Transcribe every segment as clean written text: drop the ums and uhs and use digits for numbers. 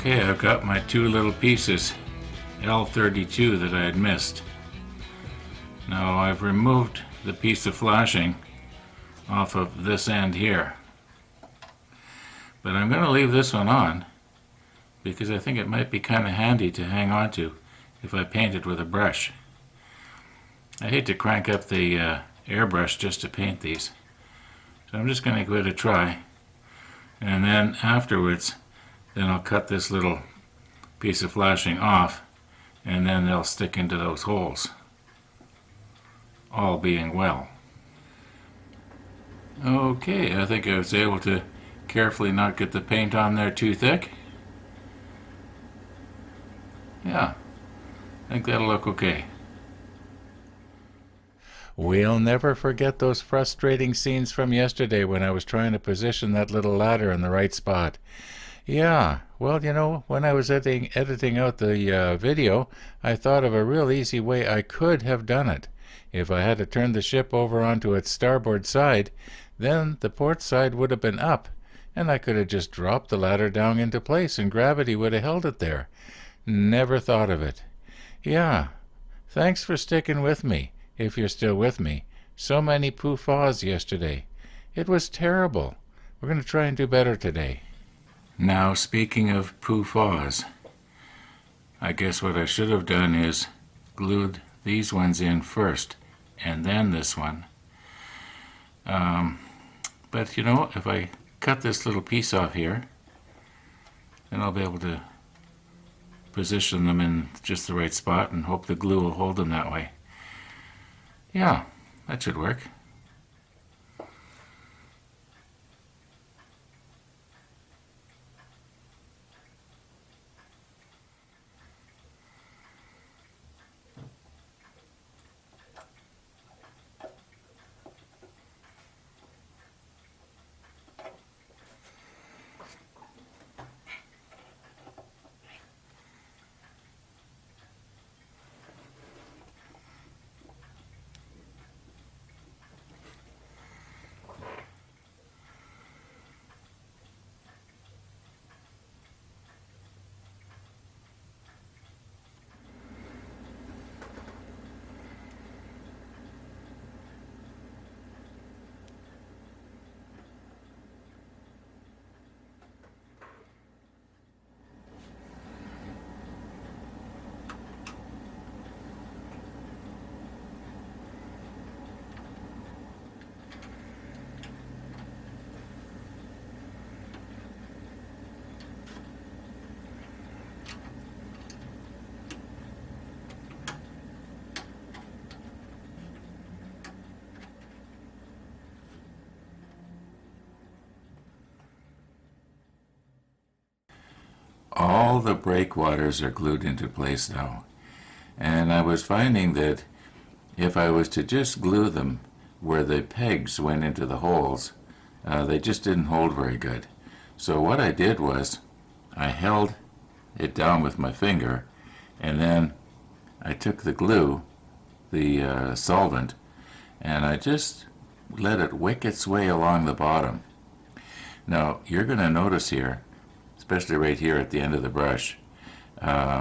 Okay, I've got my two little pieces, L32, that I had missed. Now I've removed the piece of flashing off of this end here. But I'm going to leave this one on because I think it might be kind of handy to hang on to if I paint it with a brush. I hate to crank up the airbrush just to paint these. So I'm just going to give it a try. And then afterwards, then I'll cut this little piece of flashing off, and then they'll stick into those holes, all being well. Okay, I think I was able to carefully not get the paint on there too thick. Yeah, I think that'll look okay. We'll never forget those frustrating scenes from yesterday when I was trying to position that little ladder in the right spot. Yeah, well, you know, when I was editing out the video, I thought of a real easy way I could have done it. If I had to turn the ship over onto its starboard side, then the port side would have been up, and I could have just dropped the ladder down into place and gravity would have held it there. Never thought of it. Yeah, thanks for sticking with me, if you're still with me. So many poof-ahs yesterday. It was terrible. We're going to try and do better today. Now, speaking of poof-ahs, I guess what I should have done is glued these ones in first, and then this one. But, you know, if I cut this little piece off here, then I'll be able to position them in just the right spot and hope the glue will hold them that way. Yeah, that should work. All the breakwaters are glued into place now, and I was finding that if I was to just glue them where the pegs went into the holes, they just didn't hold very good. So what I did was I held it down with my finger, and then I took the glue, the solvent, and I just let it wick its way along the bottom. Now you're going to notice here, especially right here at the end of the brush,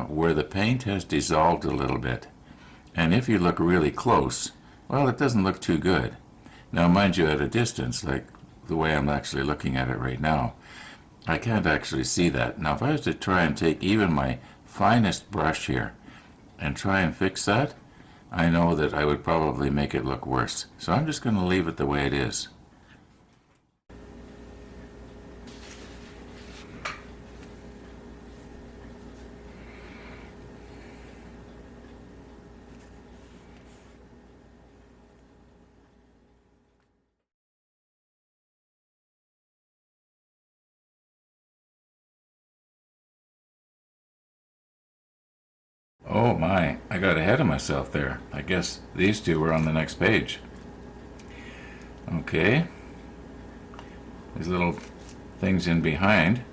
where the paint has dissolved a little bit. And if you look really close, well, it doesn't look too good. Now, mind you, at a distance, like the way I'm actually looking at it right now, I can't actually see that. Now, if I was to try and take even my finest brush here and try and fix that, I know that I would probably make it look worse. So I'm just going to leave it the way it is. Oh my, I got ahead of myself there. I guess these two were on the next page. Okay. These little things in behind.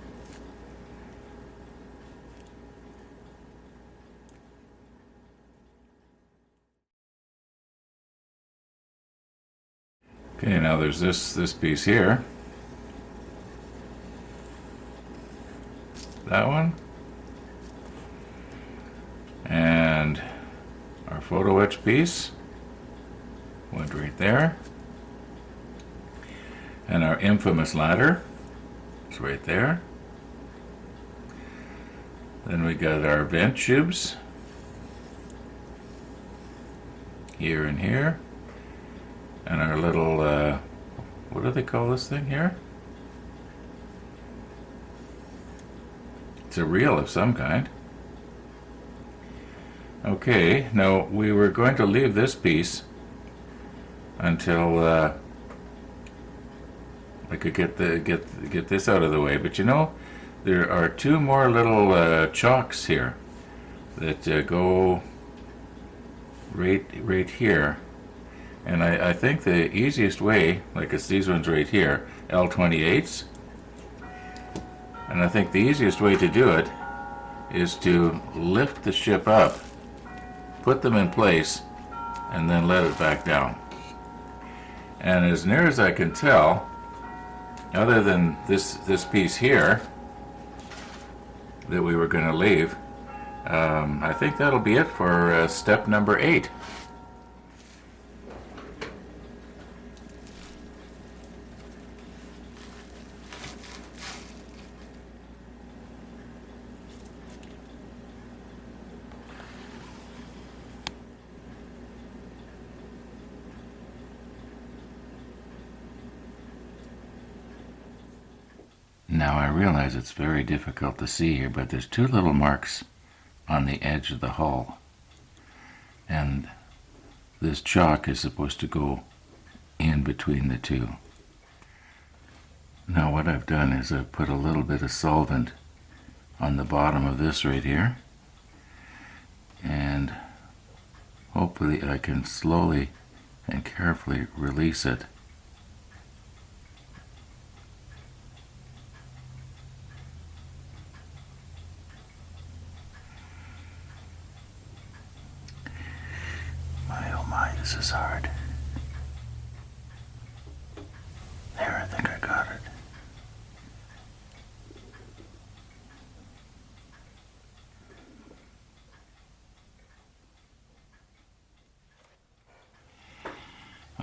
Okay, now there's this piece here. That one, photo etch piece went right there. And our infamous ladder is right there. Then we got our vent tubes here and here. And our little, what do they call this thing here? It's a reel of some kind. Okay, now we were going to leave this piece until I could get this out of the way. But you know, there are two more little chocks here that go right here. And I think the easiest way, like it's these ones right here, L28s, and I think the easiest way to do it is to lift the ship up, put them in place, and then let it back down. And as near as I can tell, other than this piece here that we were going to leave, I think that'll be it for step number 8. Now I realize it's very difficult to see here, but there's two little marks on the edge of the hull. And this chalk is supposed to go in between the two. Now what I've done is I've put a little bit of solvent on the bottom of this right here. And hopefully I can slowly and carefully release it. This is hard. There, I think I got it.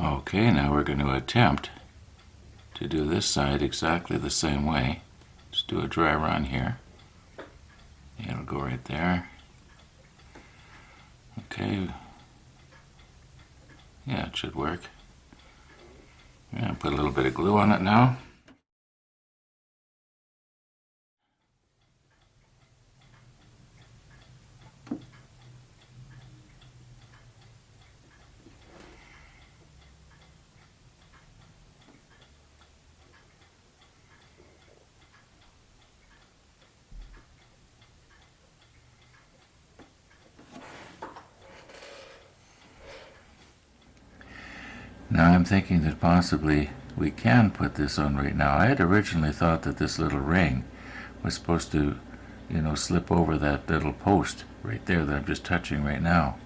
Okay, now we're going to attempt to do this side exactly the same way. Just do a dry run here. It'll go right there. Okay. Yeah, it should work. Yeah, put a little bit of glue on it now. Now I'm thinking that possibly we can put this on right now. I had originally thought that this little ring was supposed to, slip over that little post right there that I'm just touching right now.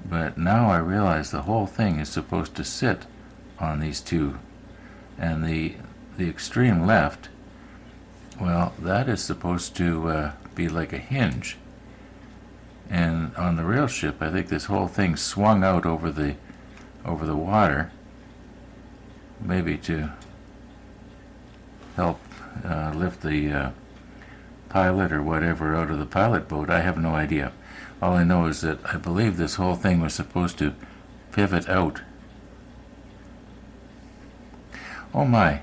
But now I realize the whole thing is supposed to sit on these two. And the extreme left, well, that is supposed to be like a hinge. And on the real ship, I think this whole thing swung out over the water, maybe to help lift the pilot or whatever out of the pilot boat. I have no idea. All I know is that I believe this whole thing was supposed to pivot out. Oh my,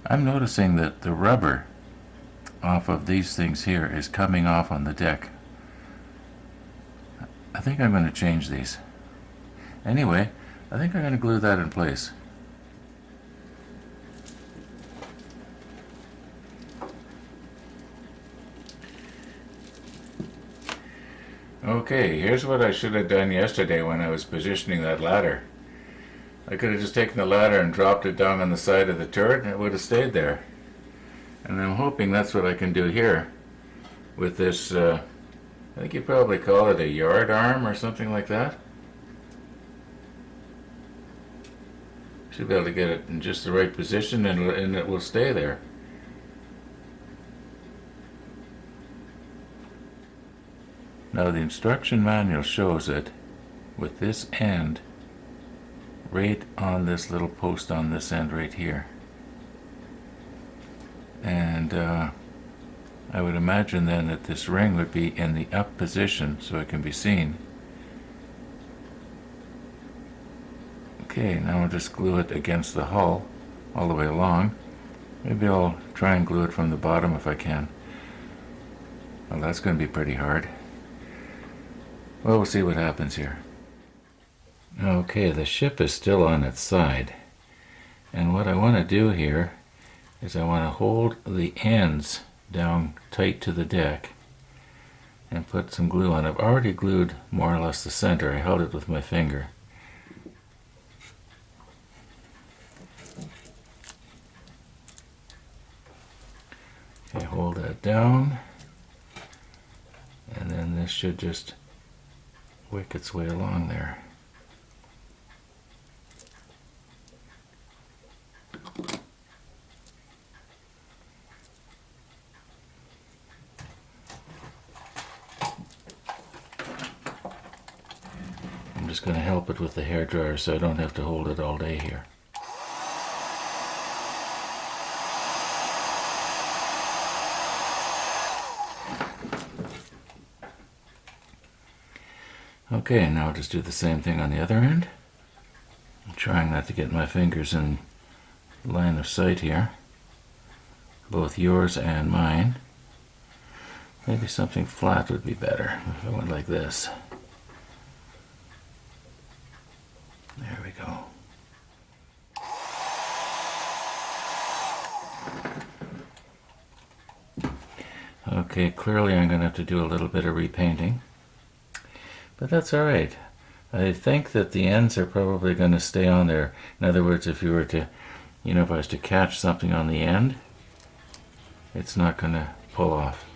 I'm noticing that the rubber off of these things here is coming off on the deck. I think I'm going to change these. Anyway, I think I'm going to glue that in place. Okay, here's what I should have done yesterday when I was positioning that ladder. I could have just taken the ladder and dropped it down on the side of the turret and it would have stayed there. And I'm hoping that's what I can do here with this, I think you probably call it a yard arm or something like that. Should be able to get it in just the right position and it will stay there. Now the instruction manual shows that with this end right on this little post on this end right here. And I would imagine then that this ring would be in the up position so it can be seen. Okay, now I'll just glue it against the hull all the way along. Maybe I'll try and glue it from the bottom if I can. Well, that's going to be pretty hard. Well, we'll see what happens here. Okay, the ship is still on its side. And what I want to do here is I want to hold the ends down tight to the deck and put some glue on. I've already glued more or less the center. I held it with my finger. Okay, hold that down, and then this should just wick its way along there. I'm just going to help it with the hairdryer so I don't have to hold it all day here. Okay, now I'll just do the same thing on the other end. I'm trying not to get my fingers in line of sight here. Both yours and mine. Maybe something flat would be better if I went like this. There we go. Okay, clearly I'm going to have to do a little bit of repainting. But that's all right. I think that the ends are probably going to stay on there. In other words, if you were to, if I was to catch something on the end, it's not going to pull off.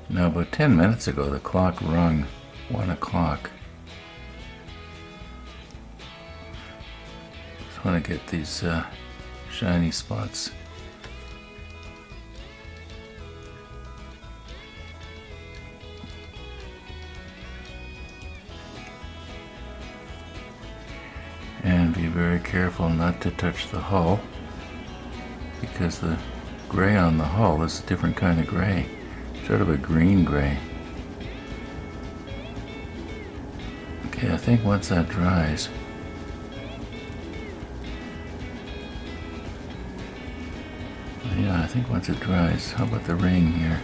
Now, about 10 minutes ago, the clock rung 1 o'clock. Just want to get these shiny spots. And be very careful not to touch the hull, because the gray on the hull is a different kind of gray, sort of a green gray. Okay, I think once that dries, I think once it dries, how about the ring here?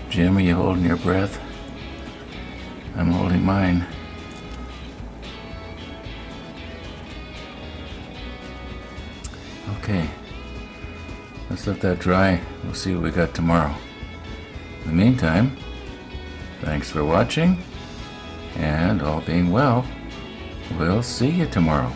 Jim, are you holding your breath? I'm holding mine. Okay, let's let that dry. We'll see what we got tomorrow. In the meantime, thanks for watching, and all being well, we'll see you tomorrow.